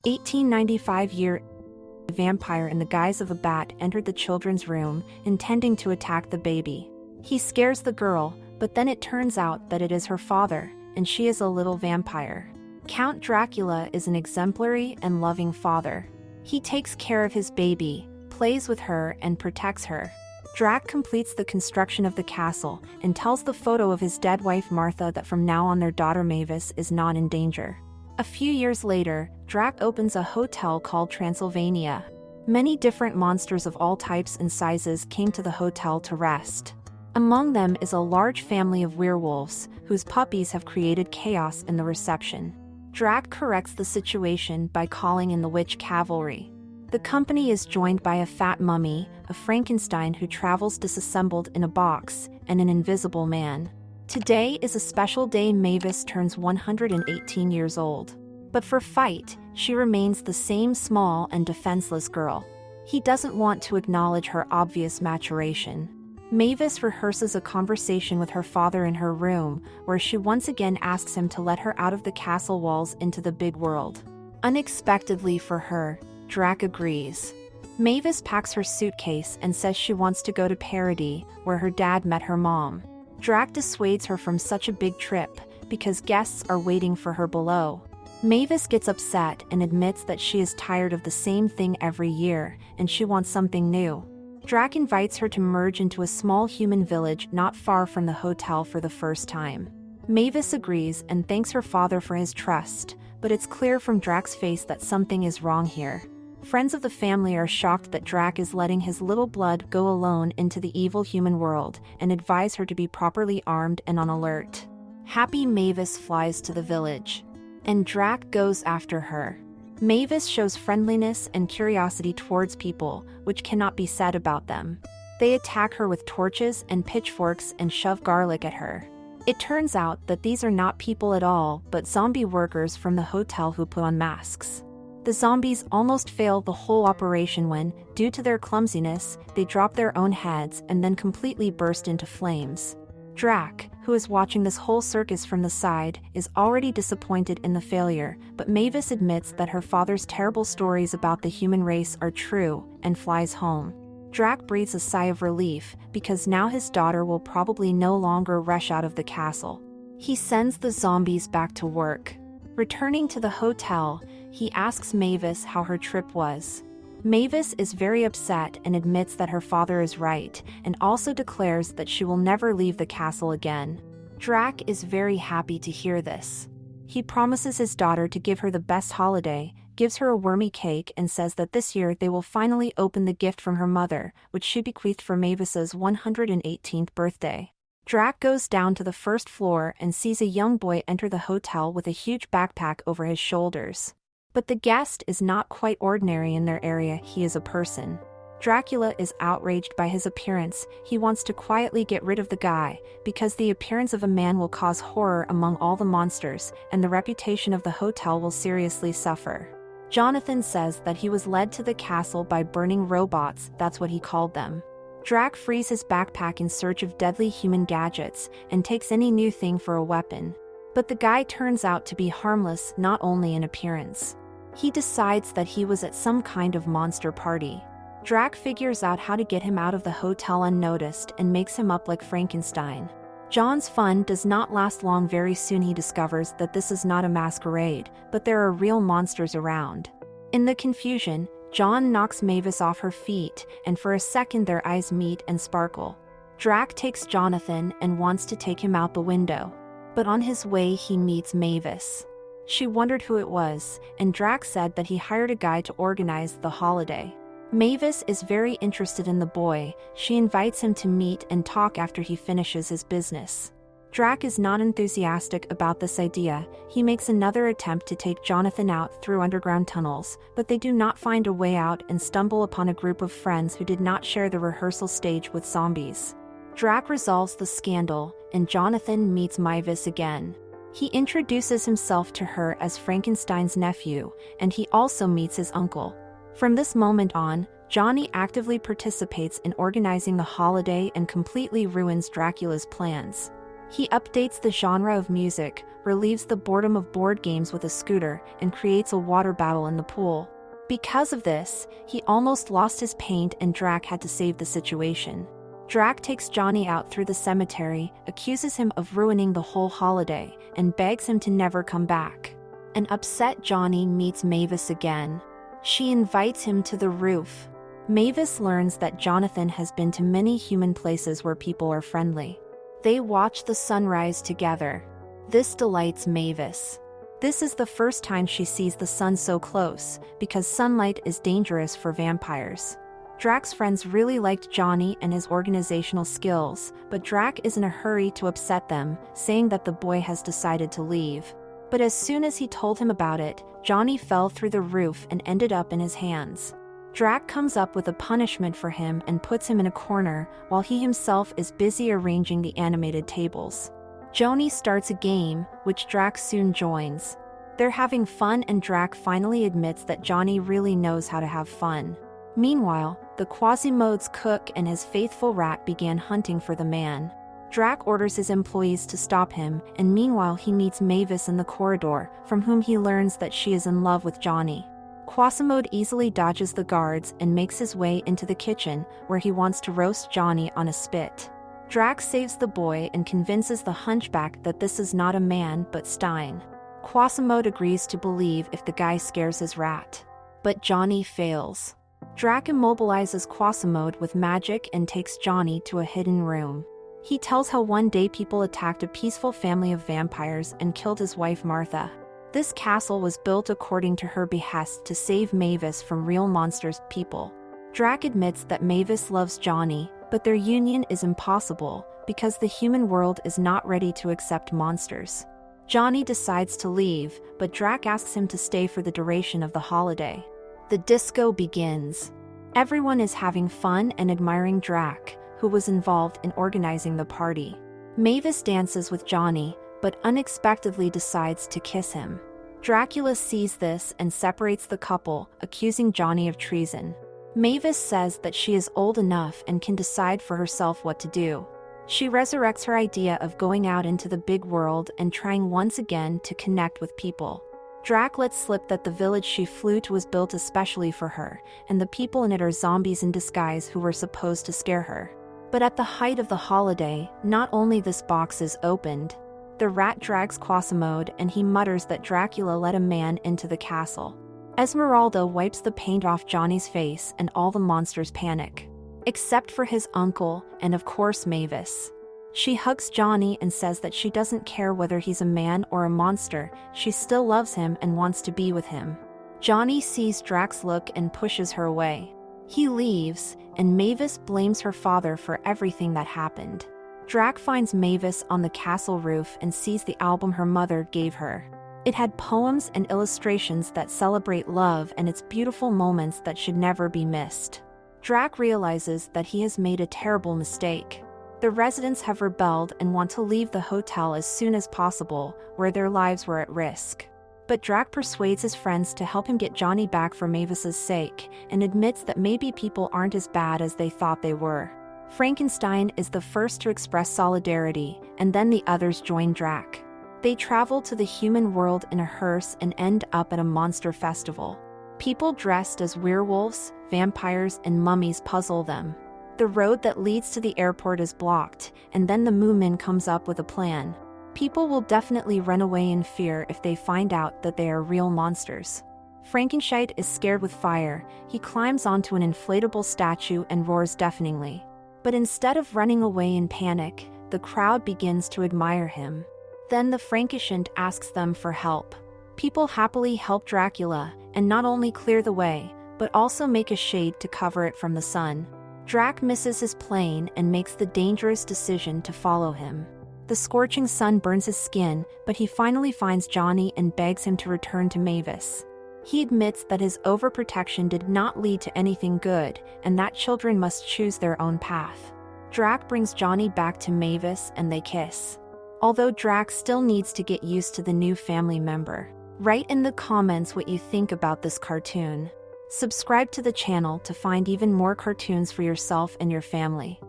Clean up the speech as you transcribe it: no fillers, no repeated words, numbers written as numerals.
1895 a vampire in the guise of a bat entered the children's room, intending to attack the baby. He scares the girl, but then it turns out that it is her father, and she is a little vampire. Count Dracula is an exemplary and loving father. He takes care of his baby, plays with her, and protects her. Drac completes the construction of the castle and tells the photo of his dead wife Martha that from now on their daughter Mavis is not in danger. A few years later, Drac opens a hotel called Transylvania. Many different monsters of all types and sizes came to the hotel to rest. Among them is a large family of werewolves, whose puppies have created chaos in the reception. Drac corrects the situation by calling in the witch cavalry. The company is joined by a fat mummy, a Frankenstein who travels disassembled in a box, and an invisible man. Today is a special day. Mavis turns 118 years old. But for Fight, she remains the same small and defenseless girl. He doesn't want to acknowledge her obvious maturation. Mavis rehearses a conversation with her father in her room, where she once again asks him to let her out of the castle walls into the big world. Unexpectedly for her, Drac agrees. Mavis packs her suitcase and says she wants to go to Paradis, where her dad met her mom. Drac dissuades her from such a big trip, because guests are waiting for her below. Mavis gets upset and admits that she is tired of the same thing every year, and she wants something new. Drac invites her to merge into a small human village not far from the hotel for the first time. Mavis agrees and thanks her father for his trust, but it's clear from Drac's face that something is wrong here. Friends of the family are shocked that Drac is letting his little blood go alone into the evil human world and advise her to be properly armed and on alert. Happy Mavis flies to the village, and Drac goes after her. Mavis shows friendliness and curiosity towards people, which cannot be said about them. They attack her with torches and pitchforks and shove garlic at her. It turns out that these are not people at all, but zombie workers from the hotel who put on masks. The zombies almost fail the whole operation when, due to their clumsiness, they drop their own heads and then completely burst into flames. Drac, who is watching this whole circus from the side, is already disappointed in the failure, but Mavis admits that her father's terrible stories about the human race are true, and flies home. Drac breathes a sigh of relief, because now his daughter will probably no longer rush out of the castle. He sends the zombies back to work. Returning to the hotel, he asks Mavis how her trip was. Mavis is very upset and admits that her father is right, and also declares that she will never leave the castle again. Drac is very happy to hear this. He promises his daughter to give her the best holiday, gives her a wormy cake, and says that this year they will finally open the gift from her mother, which she bequeathed for Mavis's 118th birthday. Drac goes down to the first floor and sees a young boy enter the hotel with a huge backpack over his shoulders. But the guest is not quite ordinary in their area. He is a person. Dracula is outraged by his appearance. He wants to quietly get rid of the guy, because the appearance of a man will cause horror among all the monsters, and the reputation of the hotel will seriously suffer. Johnnystein says that he was led to the castle by burning robots, that's what he called them. Drac frees his backpack in search of deadly human gadgets, and takes any new thing for a weapon. But the guy turns out to be harmless, not only in appearance. He decides that he was at some kind of monster party. Drac figures out how to get him out of the hotel unnoticed and makes him up like Frankenstein. John's fun does not last long. Very soon he discovers that this is not a masquerade, but there are real monsters around. In the confusion, John knocks Mavis off her feet, and for a second their eyes meet and sparkle. Drac takes Johnnystein and wants to take him out the window. But on his way he meets Mavis. She wondered who it was, and Drac said that he hired a guy to organize the holiday. Mavis is very interested in the boy. She invites him to meet and talk after he finishes his business. Drac is not enthusiastic about this idea. He makes another attempt to take Johnnystein out through underground tunnels, but they do not find a way out and stumble upon a group of friends who did not share the rehearsal stage with zombies. Drac resolves the scandal, and Johnnystein meets Mavis again. He introduces himself to her as Frankenstein's nephew, and he also meets his uncle. From this moment on, Johnny actively participates in organizing the holiday and completely ruins Dracula's plans. He updates the genre of music, relieves the boredom of board games with a scooter, and creates a water battle in the pool. Because of this, he almost lost his paint and Drac had to save the situation. Drac takes Johnny out through the cemetery, accuses him of ruining the whole holiday, and begs him to never come back. An upset Johnny meets Mavis again. She invites him to the roof. Mavis learns that Jonathan has been to many human places where people are friendly. They watch the sunrise together. This delights Mavis. This is the first time she sees the sun so close, because sunlight is dangerous for vampires. Drac's friends really liked Johnny and his organizational skills, but Drac is in a hurry to upset them, saying that the boy has decided to leave. But as soon as he told him about it, Johnny fell through the roof and ended up in his hands. Drac comes up with a punishment for him and puts him in a corner, while he himself is busy arranging the animated tables. Johnny starts a game, which Drac soon joins. They're having fun and Drac finally admits that Johnny really knows how to have fun. Meanwhile, the Quasimodo's cook and his faithful rat began hunting for the man. Drac orders his employees to stop him, and meanwhile he meets Mavis in the corridor, from whom he learns that she is in love with Johnny. Quasimodo easily dodges the guards and makes his way into the kitchen, where he wants to roast Johnny on a spit. Drac saves the boy and convinces the hunchback that this is not a man but Stein. Quasimodo agrees to believe if the guy scares his rat. But Johnny fails. Drac immobilizes Quasimodo with magic and takes Johnny to a hidden room. He tells how one day people attacked a peaceful family of vampires and killed his wife Martha. This castle was built according to her behest to save Mavis from real monsters people. Drac admits that Mavis loves Johnny, but their union is impossible, because the human world is not ready to accept monsters. Johnny decides to leave, but Drac asks him to stay for the duration of the holiday. The disco begins. Everyone is having fun and admiring Drac, who was involved in organizing the party. Mavis dances with Johnny, but unexpectedly decides to kiss him. Dracula sees this and separates the couple, accusing Johnny of treason. Mavis says that she is old enough and can decide for herself what to do. She resurrects her idea of going out into the big world and trying once again to connect with people. Drac lets slip that the village she flew to was built especially for her, and the people in it are zombies in disguise who were supposed to scare her. But at the height of the holiday, not only this box is opened. The rat drags Quasimodo and he mutters that Dracula let a man into the castle. Esmeralda wipes the paint off Johnny's face and all the monsters panic. Except for his uncle, and of course Mavis. She hugs Johnny and says that she doesn't care whether he's a man or a monster, she still loves him and wants to be with him. Johnny sees Drac's look and pushes her away. He leaves, and Mavis blames her father for everything that happened. Drac finds Mavis on the castle roof and sees the album her mother gave her. It had poems and illustrations that celebrate love and its beautiful moments that should never be missed. Drac realizes that he has made a terrible mistake. The residents have rebelled and want to leave the hotel as soon as possible, where their lives were at risk. But Drac persuades his friends to help him get Johnny back for Mavis's sake, and admits that maybe people aren't as bad as they thought they were. Frankenstein is the first to express solidarity, and then the others join Drac. They travel to the human world in a hearse and end up at a monster festival. People dressed as werewolves, vampires, and mummies puzzle them. The road that leads to the airport is blocked, and then the Moomin comes up with a plan. People will definitely run away in fear if they find out that they are real monsters. Frankenstein is scared with fire. He climbs onto an inflatable statue and roars deafeningly. But instead of running away in panic, the crowd begins to admire him. Then the Frankenstein asks them for help. People happily help Dracula, and not only clear the way, but also make a shade to cover it from the sun. Drac misses his plane and makes the dangerous decision to follow him. The scorching sun burns his skin, but he finally finds Johnny and begs him to return to Mavis. He admits that his overprotection did not lead to anything good, and that children must choose their own path. Drac brings Johnny back to Mavis and they kiss. Although Drac still needs to get used to the new family member. Write in the comments what you think about this cartoon. Subscribe to the channel to find even more cartoons for yourself and your family.